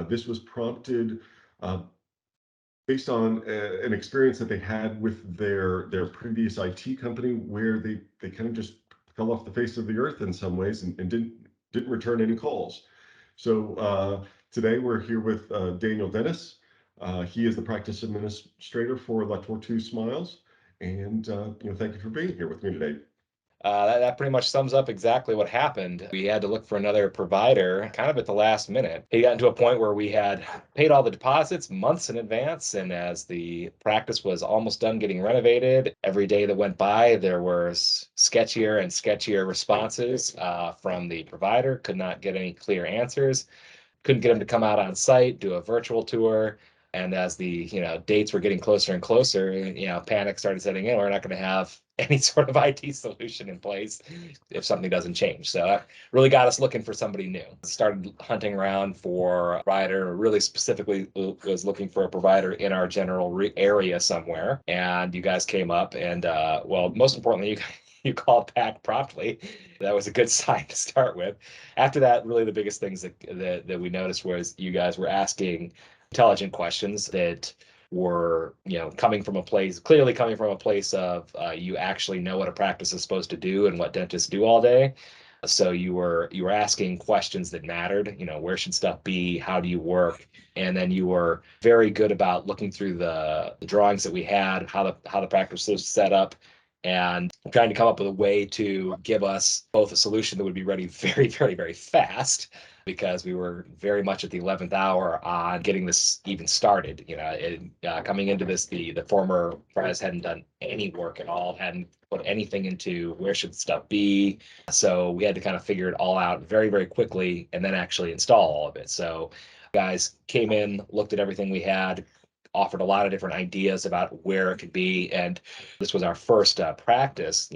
This was prompted uh, based on an experience that they had with their previous IT company, where they kind of just fell off the face of the earth in some ways, and didn't return any calls. So today we're here with Daniel Dennis. He is the practice administrator for Latortue Smiles, and thank you for being here with me today. That pretty much sums up exactly what happened. We had to look for another provider kind of at the last minute. It got into a point where we had paid all the deposits months in advance. And as the practice was almost done getting renovated, every day that went by, there were sketchier and sketchier responses from the provider. Could not get any clear answers. Couldn't get them to come out on site, do a virtual tour. And as the dates were getting closer and closer, panic started setting in. We're not going to have any sort of IT solution in place if something doesn't change. So that really got us looking for somebody new. Started hunting around for a provider, really specifically was looking for a provider in our general area somewhere. And you guys came up, and well, most importantly, you called back promptly. That was a good sign to start with. After that, really the biggest things that we noticed was you guys were asking intelligent questions that were clearly coming from a place of you actually know what a practice is supposed to do and what dentists do all day. So you were asking questions that mattered. Where should stuff be? How do you work? And then you were very good about looking through the drawings that we had, how the practice was set up, and trying to come up with a way to give us both a solution that would be ready very, very, very fast, because we were very much at the 11th hour on getting this even started. Coming into this, the former prize hadn't done any work at all, hadn't put anything into where should stuff be. So we had to kind of figure it all out very, very quickly and then actually install all of it. So guys came in, looked at everything we had, offered a lot of different ideas about where it could be. And this was our first practice,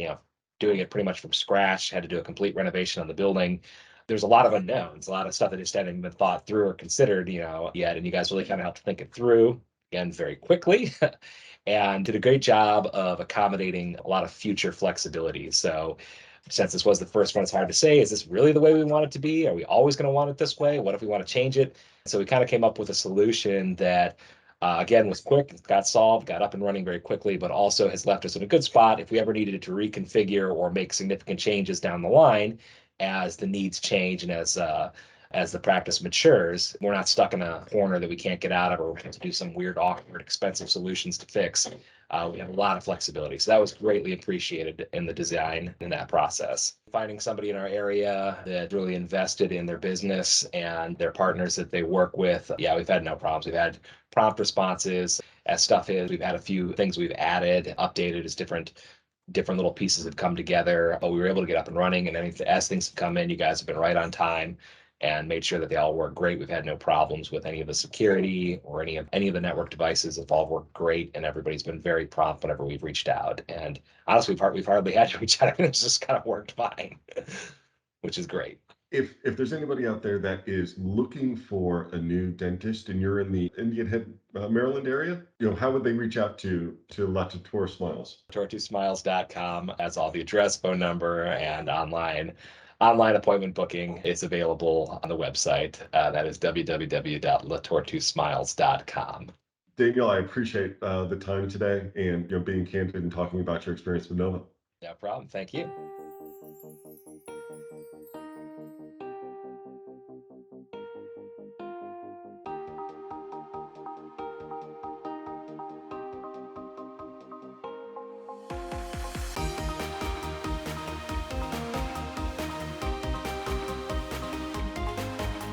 doing it pretty much from scratch, had to do a complete renovation on the building. There's a lot of unknowns, a lot of stuff that just hadn't been thought through or considered, yet. And you guys really kind of helped think it through, again, very quickly and did a great job of accommodating a lot of future flexibility. So since this was the first one, it's hard to say, is this really the way we want it to be? Are we always going to want it this way? What if we want to change it? So we kind of came up with a solution that again, was quick, got solved, got up and running very quickly, but also has left us in a good spot if we ever needed to reconfigure or make significant changes down the line as the needs change and as the practice matures. We're not stuck in a corner that we can't get out of, or we have to do some weird, awkward, expensive solutions to fix. We have a lot of flexibility. So that was greatly appreciated in the design in that process. Finding somebody in our area that really invested in their business and their partners that they work with, yeah, we've had no problems. We've had prompt responses as stuff is. We've had a few things we've added, updated as different little pieces have come together, but we were able to get up and running. And as things have come in, you guys have been right on time and made sure that they all work great. We've had no problems with any of the security or any of the network devices. It's all worked great, and everybody's been very prompt whenever we've reached out. And honestly, we've hardly had to reach out. It's just kind of worked fine, which is great. If there's anybody out there that is looking for a new dentist and you're in the Indian Head, Maryland area, how would they reach out to Latortue Smiles? Latortuesmiles.com has all the address, phone number, and online appointment booking is available on the website. That is www.latortuesmiles.com. Daniel, I appreciate the time today and being candid and talking about your experience with Nova. No problem. Thank you.